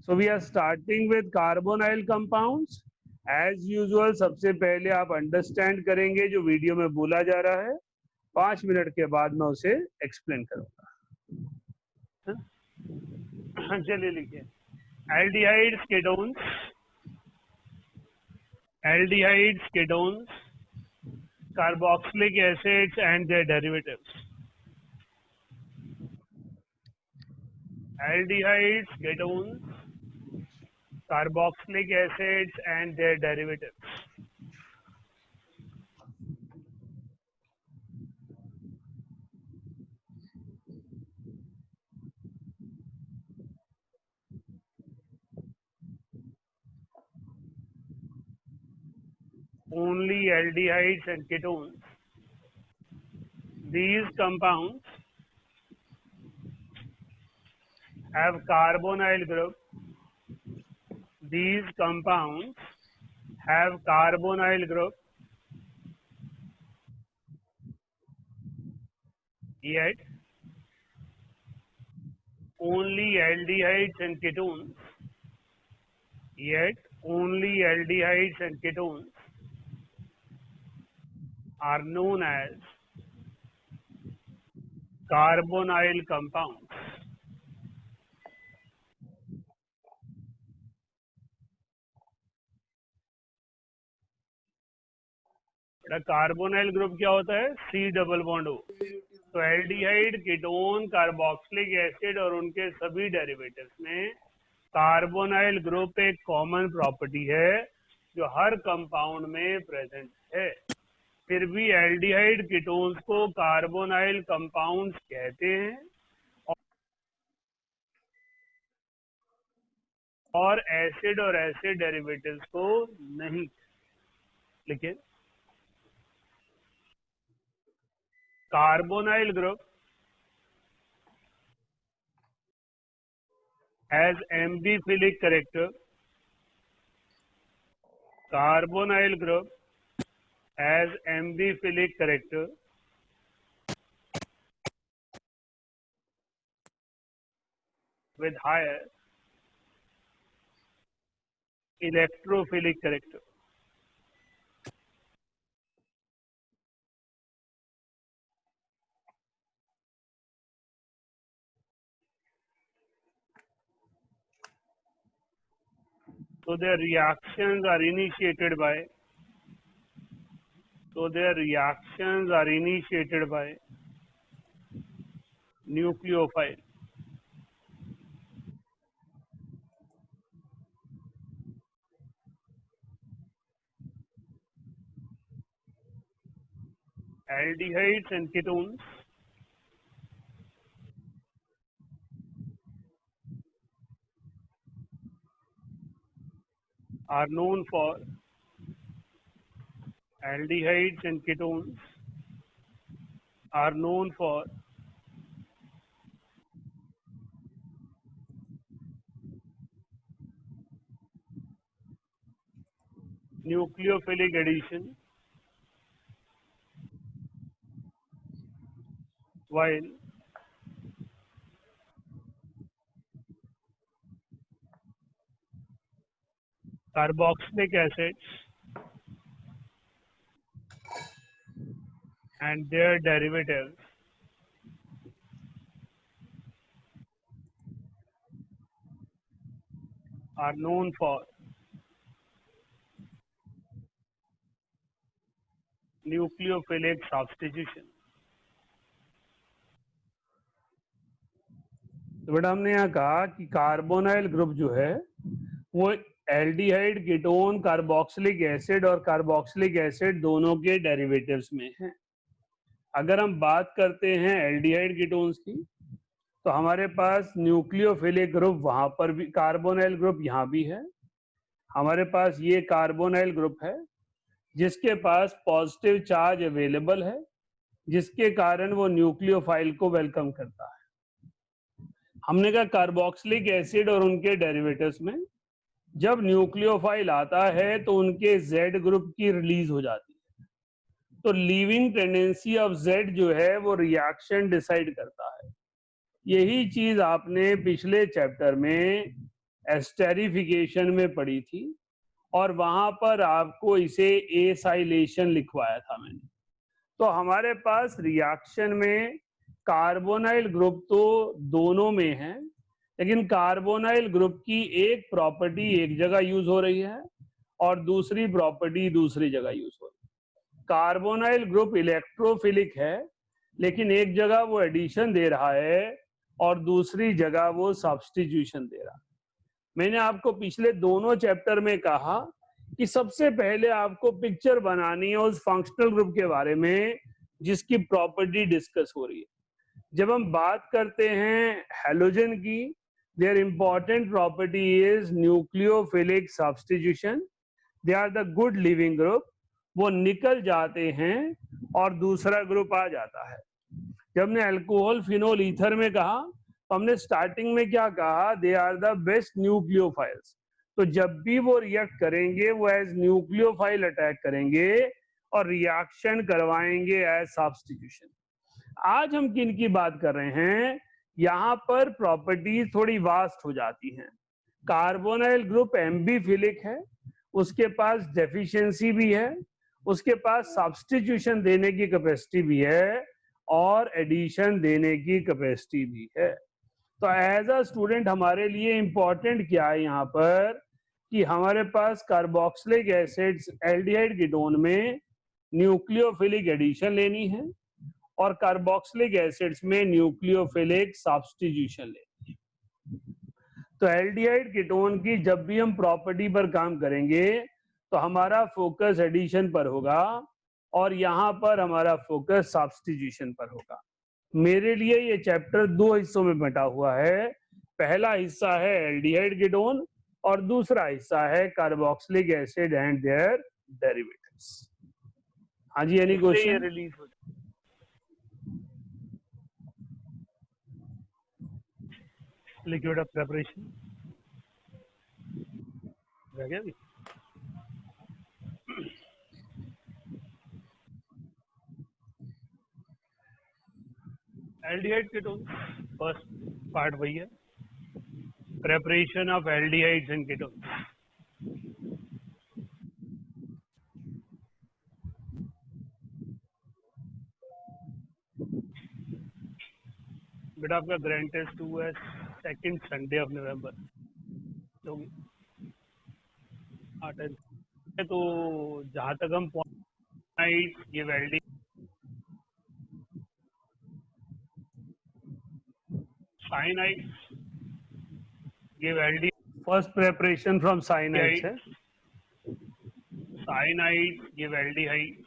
So we are starting with carbonyl compounds. As usual, सबसे पहले आप अंडरस्टैंड करेंगे जो वीडियो में बोला जा रहा है, 5 मिनट के बाद मैं उसे एक्सप्लेन करूंगा। चलिए लिखिए, aldehydes ketones, carboxylic acids and their derivatives. Aldehydes, ketones, carboxylic acids and their derivatives. Only aldehydes and ketones. These compounds have carbonyl group. These compounds have carbonyl group. Yet only aldehydes and ketones. Yet only aldehydes and ketones are known as carbonyl compounds. Carbonyl group क्या होता है? C double bond O। तो aldehyde, ketone, carboxylic acid और उनके सभी derivatives में carbonyl group एक common property है जो हर कंपाउंड में प्रेजेंट है। फिर भी एल्डिहाइड कीटोन्स को कार्बोनाइल कंपाउंड्स कहते हैं और एसिड डेरिवेटिव्स को नहीं। लेकिन carbonyl group has amphiphilic character. Carbonyl group has amphiphilic character with higher electrophilic character. So their reactions are initiated by nucleophile. Aldehydes and ketones are known for nucleophilic addition, while carboxylic acids and their derivatives are known for nucleophilic substitution. तो बेटा हमने यहाँ कहा कि carbonyl group जो है वो aldehyde, ketone, carboxylic acid और कार्बोक्सिलिक एसिड दोनों के डेरिवेटिव्स में है। अगर हम बात करते हैं एल्डिहाइड कीटोन्स की, तो हमारे पास न्यूक्लियोफिलिक ग्रुप वहां पर भी, कार्बोनाइल ग्रुप यहाँ भी है। हमारे पास ये कार्बोनाइल ग्रुप है जिसके पास पॉजिटिव चार्ज अवेलेबल है, जिसके कारण वो न्यूक्लियोफाइल को वेलकम करता है। हमने कहा कार्बोक्सिलिक एसिड और उनके डेरिवेटिव्स में जब न्यूक्लियोफाइल आता है तो उनके Z ग्रुप की रिलीज हो जाती है। तो लीविंग टेंडेंसी ऑफ Z जो है वो रिएक्शन डिसाइड करता है। यही चीज आपने पिछले चैप्टर में एस्टेरिफिकेशन में पढ़ी थी और वहां पर आपको इसे एसाइलेशन लिखवाया था मैंने। तो हमारे पास रिएक्शन में कार्बोनाइल ग्रुप तो दोनों में है, लेकिन कार्बोनाइल ग्रुप की एक प्रॉपर्टी एक जगह यूज हो रही है और दूसरी प्रॉपर्टी दूसरी जगह यूज हो रही है। कार्बोनाइल ग्रुप इलेक्ट्रोफिलिक है, लेकिन एक जगह वो एडिशन दे रहा है और दूसरी जगह वो सब्स्टिट्यूशन दे रहा है। मैंने आपको पिछले दोनों चैप्टर में कहा कि सबसे पहले आपको पिक्चर बनानी है उस फंक्शनल ग्रुप के बारे में जिसकी प्रॉपर्टी डिस्कस हो रही है। जब हम बात करते हैं हैलोजन की, their important property is nucleophilic substitution. They are the good leaving group. वो निकल जाते हैं और दूसरा ग्रुप आ जाता है। जब हमने अल्कोहल फिनोल ईथर में कहा तो हमने स्टार्टिंग में क्या कहा, they are the best nucleophiles. तो जब भी वो रिएक्ट करेंगे वो एज न्यूक्लियोफाइल अटैक करेंगे और रिएक्शन करवाएंगे एज सब्स्टिट्यूशन। आज हम किन की बात कर रहे हैं, यहाँ पर प्रॉपर्टीज थोड़ी वास्ट हो जाती हैं। कार्बोनाइल ग्रुप एम्बीफिलिक है, उसके पास डेफिशिएंसी भी है, उसके पास सब्स्टिट्यूशन देने की कैपेसिटी भी है और एडिशन देने की कैपेसिटी भी है। तो एज अ स्टूडेंट हमारे लिए इंपॉर्टेंट क्या है यहाँ पर कि हमारे पास कार्बोक्सिलिक एसिड्स एल्डिहाइड कीटोन में न्यूक्लियोफिलिक एडिशन लेनी है और कार्बोक्सिलिक एसिड्स में न्यूक्लियोफिलिक सब्स्टिट्यूशन लेनी है। तो एल्डिहाइड कीटोन की जब भी हम प्रॉपर्टी पर काम करेंगे तो हमारा फोकस एडिशन पर होगा और यहाँ पर हमारा फोकस सब्स्टिट्यूशन पर होगा। मेरे लिए ये चैप्टर दो हिस्सों में बटा हुआ है। पहला हिस्सा है एल्डिहाइड कीटोन और दूसरा हिस्सा है carboxylic acid and their derivatives. हाँ जी, एनी क्वेश्चन? रिलीज हो लिक्विड ऑफ प्रिपरेशन रह गया भी। एल्डिहाइड कीटोन फर्स्ट पार्ट वही है, preparation of aldehydes and ketone. बेटा आपका ग्रैंड टेस्ट हुआ है सेकंड संडे ऑफ नवंबर, तो 8 है। तो जहाँ तक हम पॉइंट ये वेल्डिंग साइनाइड, ये aldehyde first preparation from cyanides है। साइनाइड, ये aldehyde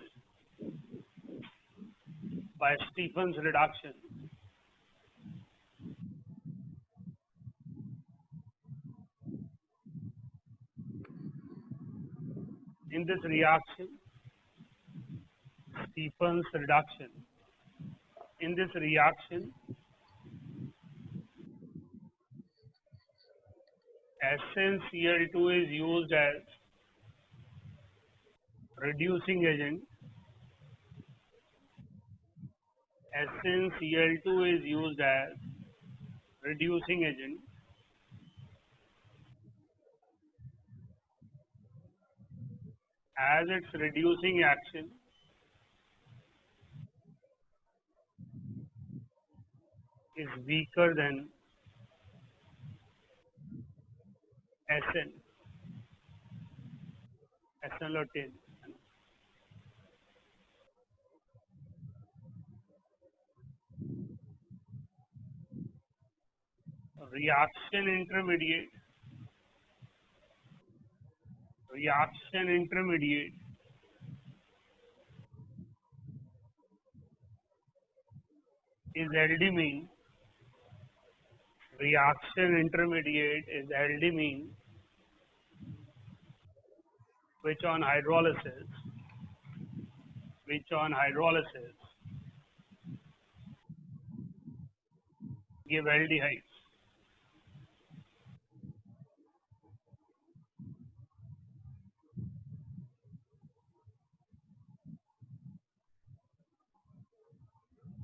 by Stephen's reduction. In this reaction, Stefan's reduction. In this reaction, SnCl2 is used as reducing agent. SnCl2 is used as reducing agent. As its reducing action is weaker than SN, SN or 10. Reaction intermediate is LD mean. Reaction intermediate is LD mean, which on hydrolysis give aldehydes.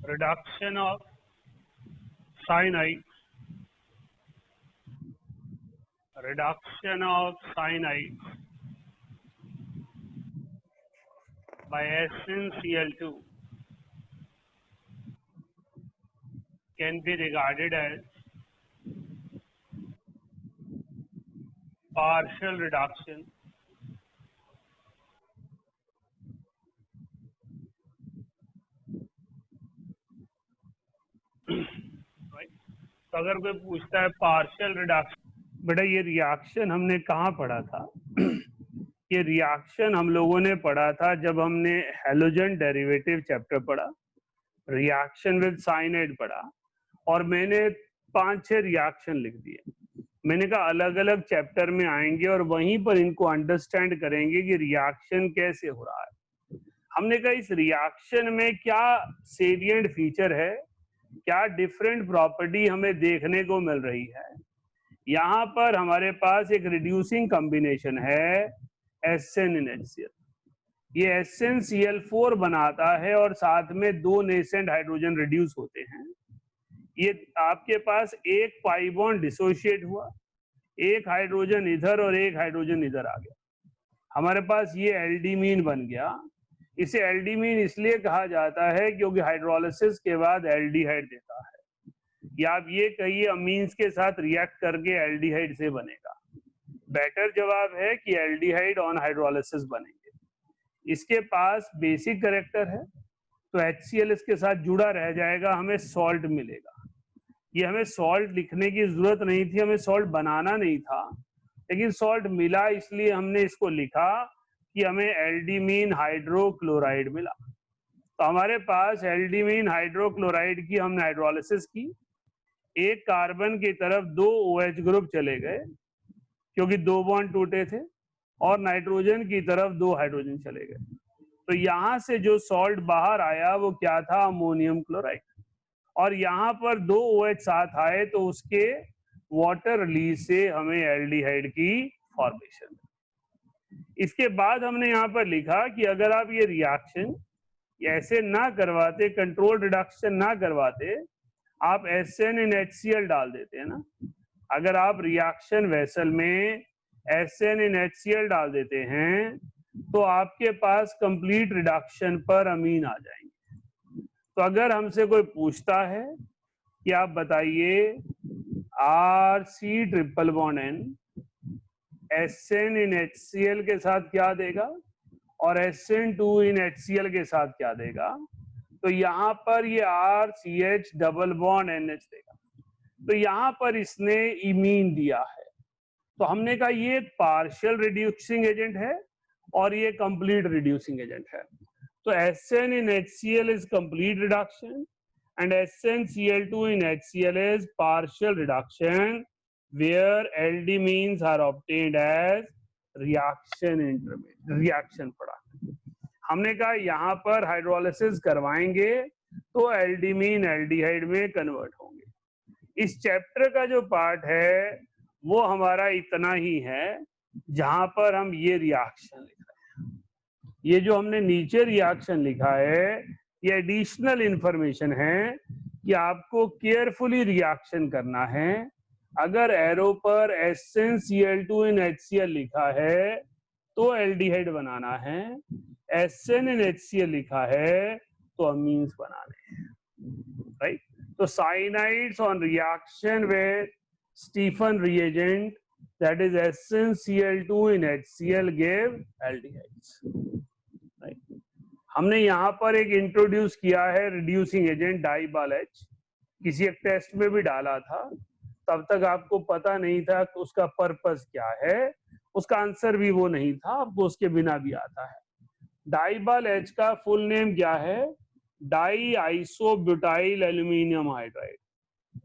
Reduction of cyanide reduction of cyanide by SnCl2 can be regarded as partial reduction right? तो अगर कोई पूछता है partial reduction, बेटा ये reaction हमने कहाँ पढ़ा था? ये रिएक्शन हम लोगों ने पढ़ा था जब हमने हैलोजन डेरिवेटिव चैप्टर पढ़ा, रिएक्शन विद साइनाइड पढ़ा, और मैंने 5-6 रिएक्शन लिख दिए। मैंने कहा अलग अलग चैप्टर में आएंगे और वहीं पर इनको अंडरस्टैंड करेंगे कि रिएक्शन कैसे हो रहा है। हमने कहा इस रिएक्शन में क्या सेलिएंट फीचर है, क्या डिफरेंट प्रॉपर्टी हमें देखने को मिल रही है। यहाँ पर हमारे पास एक रिड्यूसिंग कॉम्बिनेशन है SnNHCl। ये SnCl4 बनाता है और साथ में 2 नेसेंट हाइड्रोजन रिड्यूस होते हैं। ये आपके पास एक पाई बॉन्ड डिसोशिएट हुआ, एक हाइड्रोजन इधर और एक हाइड्रोजन इधर आ गया, हमारे पास ये एल्डिमीन बन गया। इसे एल्डिमीन इसलिए कहा जाता है क्योंकि हाइड्रोलिसिस के बाद एल्डिहाइड देता है, या आप ये कहिए अमीन्स के साथ रिएक्ट करके एल्डिहाइड से बनेगा। बेटर जवाब है कि एल्डिहाइड ऑन हाइड्रोलिसिस बनेंगे। इसके पास बेसिक कैरेक्टर है तो HCl इसके साथ जुड़ा रह जाएगा, हमें सॉल्ट मिलेगा। ये हमें सॉल्ट लिखने की जरूरत नहीं थी, हमें सॉल्ट बनाना नहीं था, लेकिन सॉल्ट मिला इसलिए हमने इसको लिखा कि हमें एल्डिमीन हाइड्रोक्लोराइड मिला। तो हमारे पास एल्डिमीन हाइड्रोक्लोराइड की हमने हाइड्रोलिसिस की, एक कार्बन की तरफ 2 OH ग्रुप चले गए क्योंकि 2 बॉन्ड टूटे थे, और नाइट्रोजन की तरफ 2 हाइड्रोजन चले गए। तो यहाँ से जो सॉल्ट बाहर आया वो क्या था? Ammonium chloride. और यहाँ पर 2 OH साथ आए तो उसके वाटर रिलीज से हमें एल्डिहाइड की फॉर्मेशन। इसके बाद हमने यहाँ पर लिखा कि अगर आप ये रिएक्शन ऐसे ना करवाते, कंट्रोल रिडक्शन ना करवाते, आप SnNHCl डाल देते हैं ना, अगर आप रिएक्शन वेसल में SnNHCl डाल देते हैं तो आपके पास कंप्लीट रिडक्शन पर अमीन आ जाएंगे। तो अगर हमसे कोई पूछता है कि आप बताइए RC triple bond N SnNHCl के साथ क्या देगा और SN2NHCl के साथ क्या देगा, तो यहाँ पर ये RCH डबल बॉन्ड NH देगा। तो यहाँ पर इसने इमीन दिया है, तो हमने कहा ये पार्शियल रिड्यूसिंग एजेंट है और ये कंप्लीट रिड्यूसिंग एजेंट है। तो SnNHCl is complete reduction and SnCl2 in HCl is partial reduction, where aldemenes are obtained as reaction intermediate, reaction product। हमने कहा यहाँ पर हाइड्रोलिसिस करवाएंगे तो एल्डिमीन एल्डिहाइड में कन्वर्ट होंगे। इस चैप्टर का जो पार्ट है वो हमारा इतना ही है जहां पर हम ये रिएक्शन लिख रहे हैं। ये जो हमने नीचे रिएक्शन लिखा है ये एडिशनल इंफॉर्मेशन है कि आपको केयरफुली रिएक्शन करना है। अगर एरो पर SnCl2 in HCl लिखा है तो एल्डिहाइड बनाना है, SnNHCl लिखा है तो अमीन्स बनाने हैं, राइट। तो cyanides on reaction with Stephen reagent, that is SnCl2 in HCl give aldehydes, right? हमने यहाँ पर एक इंट्रोड्यूस किया है रिड्यूसिंग एजेंट डाइबाल H, किसी एक टेस्ट में भी डाला था, तब तक आपको पता नहीं था कि उसका पर्पस क्या है, उसका आंसर भी वो नहीं था, आपको उसके बिना भी आता है। डाइबाल H का फुल नेम क्या है? Die isobutyl aluminium hydride.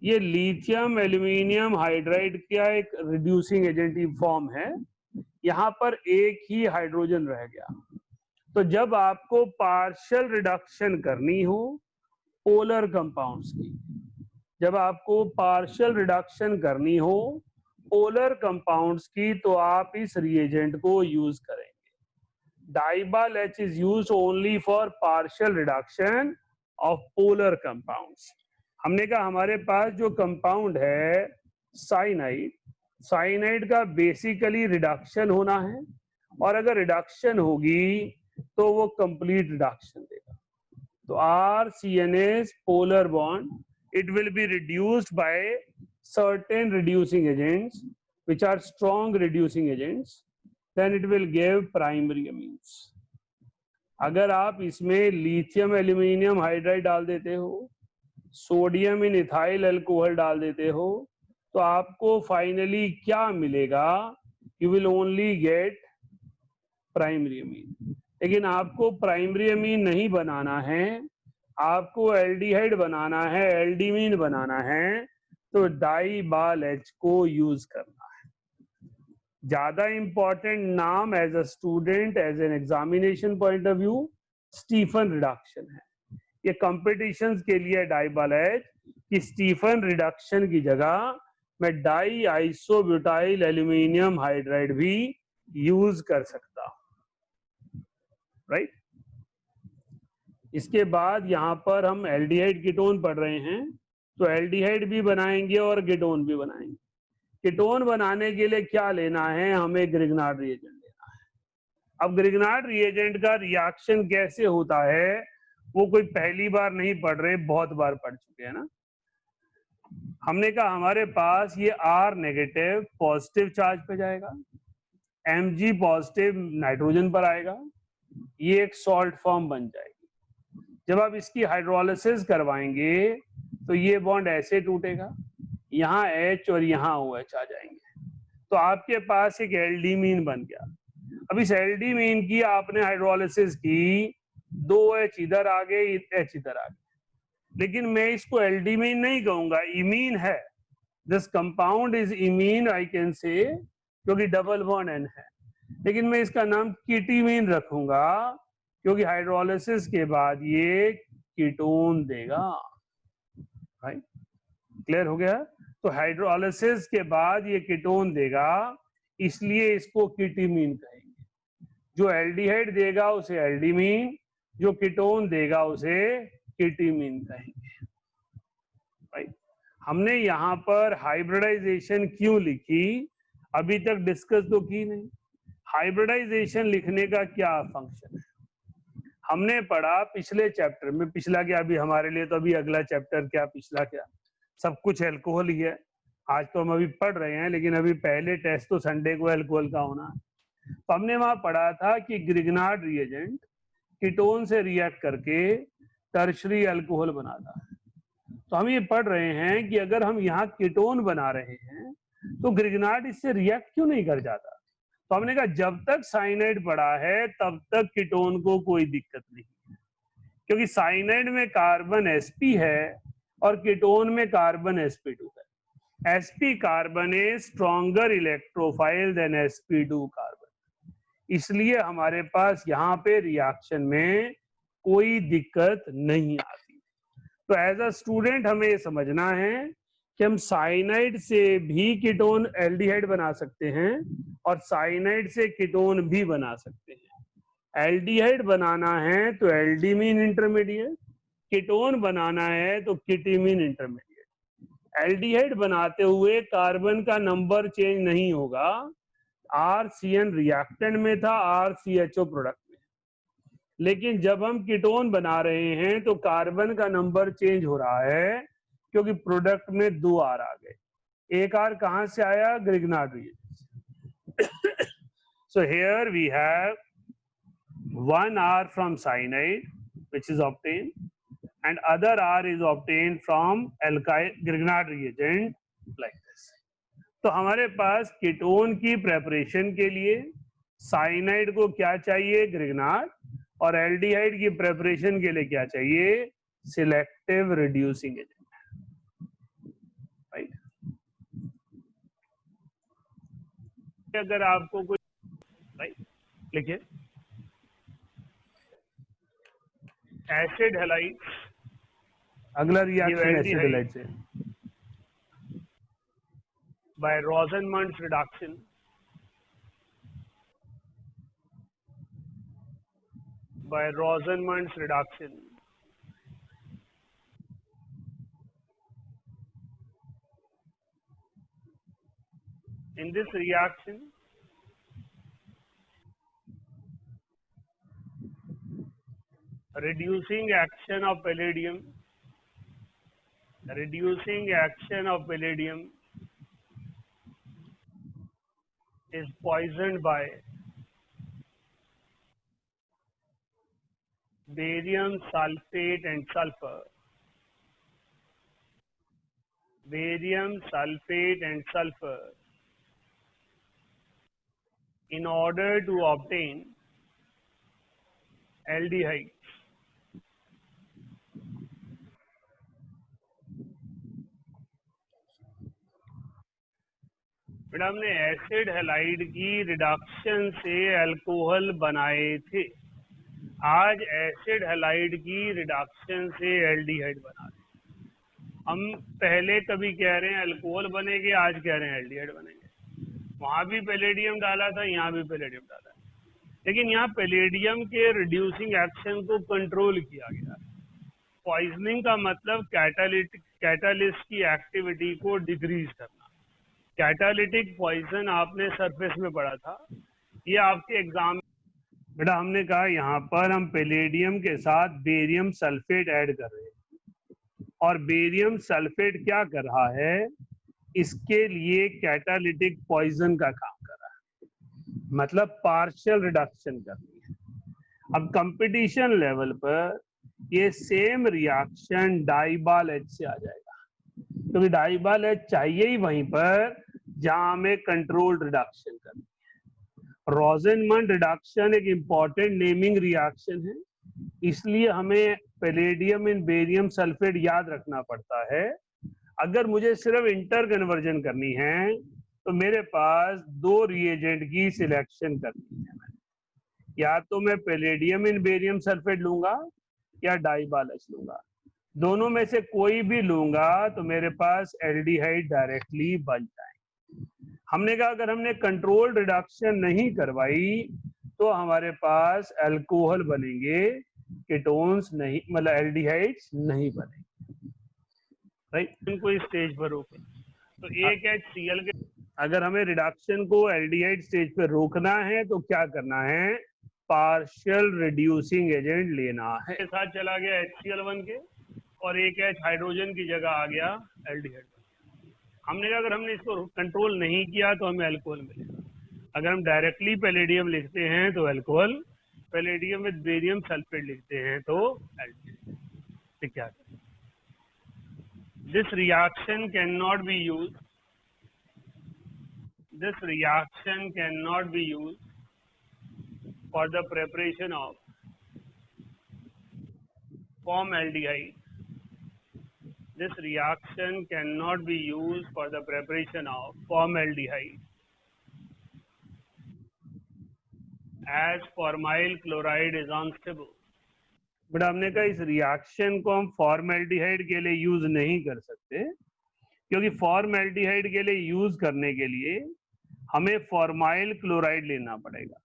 ये लिथियम एल्यूमिनियम हाइड्राइड का एक रिड्यूसिंग एजेंट फॉर्म है। यहाँ पर एक ही हाइड्रोजन रह गया। तो जब आपको पार्शियल रिडक्शन करनी हो पोलर कंपाउंड्स की, जब आपको पार्शियल रिडक्शन करनी हो पोलर कंपाउंड्स की, तो आप इस रिएजेंट को यूज करेंगे। डाइबाल H is used only for partial reduction of polar compounds। हमने कहा हमारे पास जो कंपाउंड है साइनाइड, साइनाइड का बेसिकली रिडक्शन होना है, और अगर रिडक्शन होगी तो वो कंप्लीट रिडक्शन देगा। तो RCNS polar bond, it will be reduced by certain reducing agents which are strong reducing agents, then it will give primary amines. अगर आप इसमें लिथियम एल्यूमिनियम हाइड्राइड डाल देते हो, सोडियम इन इथाइल अल्कोहल डाल देते हो, तो आपको फाइनली क्या मिलेगा? You will only get primary amine. लेकिन आपको प्राइमरी अमीन नहीं बनाना है, आपको एल्डिहाइड बनाना है, एल्डिमीन बनाना है, तो डाइबाल एच को यूज करना है। ज्यादा इंपॉर्टेंट नाम as a student, as an examination point of view, Stephen reduction है। ये कंपटीशंस के लिए डाइबाल एच कि स्टीफन रिडक्शन की जगह मैं डाई आइसोब्यूटाइल एल्यूमिनियम हाइड्राइड भी यूज कर सकता हूं, राइट। इसके बाद यहां पर हम एल्डिहाइड कीटोन पढ़ रहे हैं, तो एल्डिहाइड भी बनाएंगे और कीटोन भी बनाएंगे। कीटोन बनाने के लिए क्या लेना है? हमें ग्रिग्नार्ड रिएजेंट लेना है। अब ग्रिग्नार्ड रिएजेंट का रिएक्शन कैसे होता है वो कोई पहली बार नहीं पढ़ रहे, बहुत बार पढ़ चुके हैं ना। हमने कहा हमारे पास ये R नेगेटिव पॉजिटिव चार्ज पे जाएगा, Mg पॉजिटिव नाइट्रोजन पर आएगा, ये एक सॉल्ट फॉर्म बन जाएगी। जब आप इसकी हाइड्रोलिसिस करवाएंगे तो ये बॉन्ड ऐसे टूटेगा, यहाँ H और यहाँ OH आ जाएंगे, तो आपके पास एक एल्डीमीन बन गया। अब इस एल्डीमीन की आपने हाइड्रोलिसिस की, 2H इधर आ गए, H इधर आ गए, लेकिन मैं इसको एल्डीमीन नहीं कहूंगा, इमीन है। This compound is imine I can say, क्योंकि डबल बॉन्ड N है, लेकिन मैं इसका नाम कीटीमीन रखूंगा क्योंकि हाइड्रोलिसिस के बाद ये कीटोन देगा। राइट, क्लियर हो गया? तो हाइड्रोलिसिस के बाद ये कीटोन देगा, इसलिए इसको कीटीमीन कहेंगे। जो एल्डिहाइड देगा उसे एल्डीमीन, जो कीटोन देगा उसे कीटीमीन कहेंगे। राइट, हमने यहाँ पर हाइब्रिडाइजेशन क्यों लिखी अभी तक डिस्कस तो की नहीं। हाइब्रिडाइजेशन लिखने का क्या फंक्शन है हमने पढ़ा पिछले चैप्टर में। पिछला क्या, अभी हमारे लिए तो अभी अगला चैप्टर क्या, पिछला क्या, सब कुछ अल्कोहल ही है। आज तो हम अभी पढ़ रहे हैं, लेकिन अभी पहले टेस्ट तो संडे को अल्कोहल का होना है। तो हमने वहां पढ़ा था कि ग्रिग्नार्ड रिएजेंट कीटोन से रिएक्ट करके टर्शरी अल्कोहल बनाता है। तो हम ये पढ़ रहे हैं कि अगर हम यहाँ कीटोन बना रहे हैं तो ग्रिग्नार्ड इससे रिएक्ट क्यों नहीं कर जाता। तो हमने कहा जब तक साइनाइड पड़ा है तब तक कीटोन को कोई दिक्कत नहीं है, क्योंकि साइनाइड में कार्बन sp है और कीटोन में कार्बन sp2 है। sp carbon is stronger electrophile than sp2 carbon, इसलिए हमारे पास यहाँ पे रिएक्शन में कोई दिक्कत नहीं आती। तो एज अ स्टूडेंट हमें ये समझना है कि हम साइनाइड से भी कीटोन एल्डिहाइड बना सकते हैं और साइनाइड से कीटोन भी बना सकते हैं। एल्डिहाइड बनाना है तो एल्डीमीन इंटरमीडिएट, कीटोन बनाना है तो कीटीमीन इंटरमीडिएट। एल्डिहाइड बनाते हुए कार्बन का नंबर चेंज नहीं होगा, RCN रिएक्टेंट में था, RCHO प्रोडक्ट में, लेकिन जब हम कीटोन बना रहे हैं तो कार्बन का नंबर चेंज हो रहा है क्योंकि प्रोडक्ट में 2 R आ गए। एक R कहां से आया? Grignard reagent. So here we have 1 R from cyanide which is obtained and other R is obtained from alkyl Grignard reagent like this. तो हमारे पास कीटोन की प्रेपरेशन के लिए साइनाइड को क्या चाहिए? ग्रिग्नार्ड, और एल्डिहाइड की प्रेपरेशन के लिए क्या चाहिए? Selective reducing agent. राइट, अगर आपको कोई राइट लिखिए, एसिड हैलाइड, अगला रिएक्शन एसिड हैलाइड से by Rosenmund's reduction In this reaction, reducing action of palladium is poisoned by barium sulfate and sulfur. In order to obtain aldehyde. बेटा हमने acid halide की reduction से alcohol बनाए थे, आज acid halide की reduction से एल्डिहाइड बना रहे हैं। हम पहले कभी कह रहे हैं अल्कोहल बनेंगे, आज कह रहे हैं एल्डिहाइड बनेंगे। वहां भी पैलेडियम डाला था, यहाँ भी पैलेडियम डाला है, लेकिन यहाँ पैलेडियम के रिड्यूसिंग एक्शन को कंट्रोल किया गया है। पॉइजनिंग का मतलब कैटालिस्ट की एक्टिविटी को डिक्रीज करना। कैटालिटिक पॉइजन आपने सरफेस में पढ़ा था, ये आपके एग्जाम। बेटा हमने कहा यहाँ पर हम पैलेडियम के साथ बेरियम सल्फेट ऐड कर रहे हैं, और बेरियम सल्फेट क्या कर रहा है, इसके लिए कैटालिटिक पॉइजन का काम कर रहा है, मतलब पार्शियल रिडक्शन करनी है। अब कंपटीशन लेवल पर ये सेम रिएक्शन डाइबाल एच से आ जाएगा, क्योंकि डाइबाल एच चाहिए ही वहीं पर जहां हमें कंट्रोल्ड रिडक्शन करनी है। रोजेनमंड रिडक्शन एक इंपॉर्टेंट नेमिंग रिएक्शन है, इसलिए हमें पैलेडियम इन बेरियम सल्फेट याद रखना पड़ता है। अगर मुझे सिर्फ इंटर कन्वर्जन करनी है तो मेरे पास दो रिएजेंट की सिलेक्शन करनी है। या तो मैं पैलेडियम इन बेरियम सल्फेट लूंगा या डाइबाल एच लूंगा, दोनों में से कोई भी लूंगा तो मेरे पास एल्डिहाइड डायरेक्टली बन जाएंगे। हमने कहा अगर हमने कंट्रोल्ड रिडक्शन नहीं करवाई तो हमारे पास अल्कोहल बनेंगे, कीटोन्स नहीं, मतलब एल्डिहाइड्स नहीं बनेंगे, राइट। इनको इस स्टेज पर रोकें तो एक HCl के, अगर हमें रिडक्शन को एल्डिहाइड स्टेज पे रोकना है तो क्या करना है, पार्शियल रिड्यूसिंग एजेंट लेना है। के साथ चला गया HCl बन के, और एक H हाइड्रोजन की जगह आ गया एल्डिहाइड। हमने कहा अगर हमने इसको कंट्रोल नहीं किया तो हमें अल्कोहल मिलेगा। अगर हम डायरेक्टली पैलेडियम लिखते हैं तो alcohol, palladium with barium sulphate लिखते हैं तो एल्डिहाइड। क्या this reaction can not be use for the preparation of formaldehyde. This reaction cannot be used for the preparation of formaldehyde, as formyl chloride is unstable. But हमने कहा इस reaction को हम formaldehyde के लिए यूज नहीं कर सकते, क्योंकि फॉर्मेल्डिहाइड के लिए यूज करने के लिए हमें फॉर्माइल क्लोराइड लेना पड़ेगा,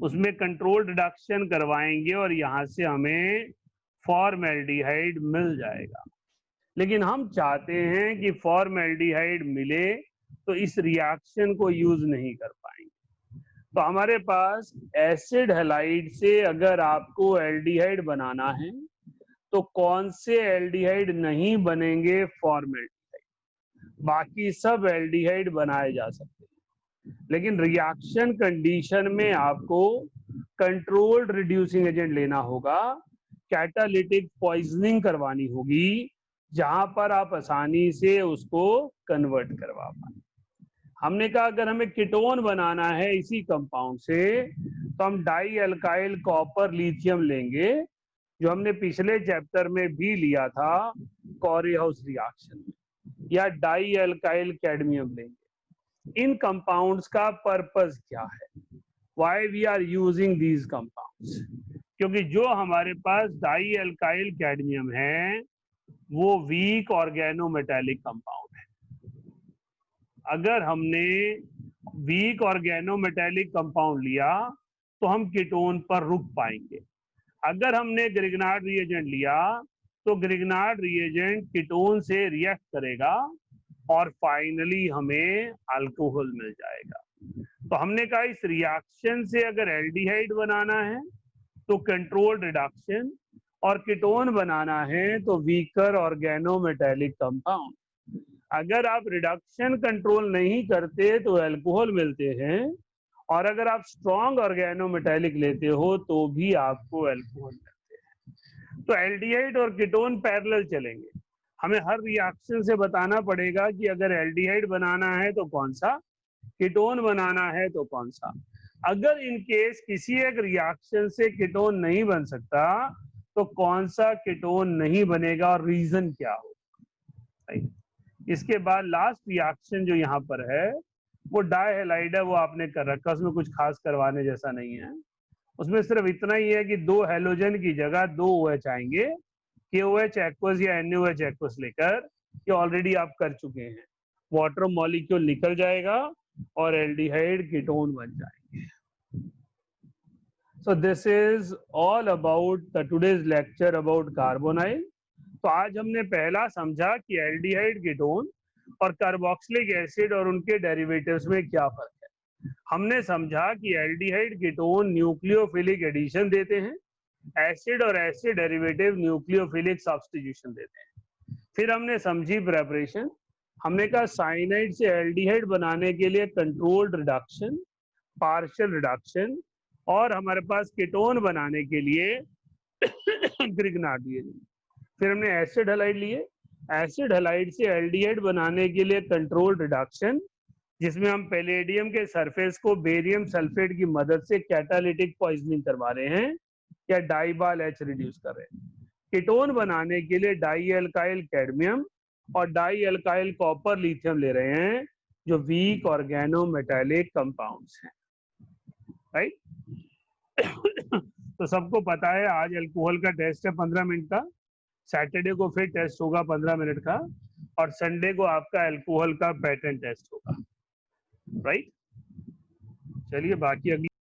उसमें कंट्रोल रिडक्शन करवाएंगे और यहां से हमें फॉर्मेल्डिहाइड मिल जाएगा। लेकिन हम चाहते हैं कि फॉर्मेल्डिहाइड मिले तो इस रिएक्शन को यूज नहीं कर पाएंगे। तो हमारे पास एसिड हैलाइड से अगर आपको एल्डिहाइड बनाना है तो कौन से एल्डिहाइड नहीं बनेंगे, फॉर्मेल्डिहाइड। बाकी सब एल्डिहाइड बनाए जा सकते हैं, लेकिन रिएक्शन कंडीशन में आपको कंट्रोल्ड रिड्यूसिंग एजेंट लेना होगा, कैटालिटिक पॉइजनिंग करवानी होगी, जहां पर आप आसानी से उसको कन्वर्ट करवा पाए। हमने कहा अगर हमें कीटोन बनाना है इसी कंपाउंड से तो हम डाई अल्काइल कॉपर लिथियम लेंगे, जो हमने पिछले चैप्टर में भी लिया था कॉरीहाउस रिएक्शन में, या डाई अल्काइल कैडमियम लेंगे। इन कंपाउंड्स का पर्पस क्या है, why we are using these compounds, क्योंकि जो हमारे पास डाई अल्काइल कैडमियम है वो वीक ऑर्गेनोमेटेलिक कंपाउंड है। अगर हमने वीक ऑर्गेनोमेटेलिक कंपाउंड लिया तो हम कीटोन पर रुक पाएंगे। अगर हमने ग्रिग्नार्ड रिएजेंट लिया तो ग्रिग्नार्ड रिएजेंट कीटोन से रिएक्ट करेगा और फाइनली हमें अल्कोहल मिल जाएगा। तो हमने कहा इस रिएक्शन से अगर एल्डिहाइड बनाना है तो कंट्रोल्ड रिडक्शन, और कीटोन बनाना है तो वीकर ऑर्गेनोमेटेलिक कंपाउंड। अगर आप रिडक्शन कंट्रोल नहीं करते तो अल्कोहल मिलते हैं, और अगर आप स्ट्रॉन्ग ऑर्गेनोमेटेलिक लेते हो तो भी आपको अल्कोहल मिलते हैं। तो एल्डिहाइड और कीटोन पैरेलल चलेंगे। हमें हर रिएक्शन से बताना पड़ेगा कि अगर एल्डिहाइड बनाना है तो कौन सा, कीटोन बनाना है तो कौन सा। अगर इन केस किसी एक रिएक्शन से कीटोन नहीं बन सकता तो कौन सा कीटोन नहीं बनेगा और रीजन क्या होगा। इसके बाद लास्ट रिएक्शन जो यहाँ पर है वो डाइहैलाइड है, वो आपने कर रखा, उसमें कुछ खास करवाने जैसा नहीं है। उसमें सिर्फ इतना ही है कि 2 हैलोजन की जगह 2 OH आएंगे, KOH एक्वस या NaOH एक्वस लेकर, ये ऑलरेडी आप कर चुके हैं। वाटर मॉलिक्यूल निकल जाएगा और एल्डिहाइड कीटोन बन जाएंगे। So this is all about the today's lecture about carbonyl. तो आज हमने पहला समझा कि एल्डिहाइड कीटोन और कार्बोक्सिलिक एसिड और उनके डेरिवेटिव्स में क्या फर्क है। हमने समझा कि एल्डिहाइड कीटोन न्यूक्लियोफिलिक एडिशन देते हैं, एसिड और एसिड डेरिवेटिव न्यूक्लियोफिलिक सब्स्टिट्यूशन देते हैं। फिर हमने समझी प्रेपरेशन। हमने कहा साइनाइड से एल्डिहाइड बनाने के लिए कंट्रोल्ड रिडक्शन, पार्शियल रिडक्शन, और हमारे पास कीटोन बनाने के लिए ग्रिग्नार्ड लिए। फिर हमने एसिड हैलाइड लिए, एसिड हैलाइड से एल्डिहाइड बनाने के लिए कंट्रोल्ड रिडक्शन, जिसमें हम पैलेडियम के सरफेस को बेरियम सल्फेट की मदद से कैटालिटिक पॉइजनिंग करवा रहे हैं या डाइबाल H रिड्यूस कर रहे हैं। कीटोन बनाने के लिए डाई अल्काइल कैडमियम और डाई अल्काइल कॉपर लिथियम ले रहे हैं, जो वीक ऑर्गेनोमेटेलिक कंपाउंड्स हैं। राइट तो सबको पता है आज अल्कोहल का टेस्ट है 15 मिनट का, सैटरडे को फिर टेस्ट होगा 15 मिनट का, और संडे को आपका अल्कोहल का पैटर्न टेस्ट होगा। राइट चलिए बाकी अगली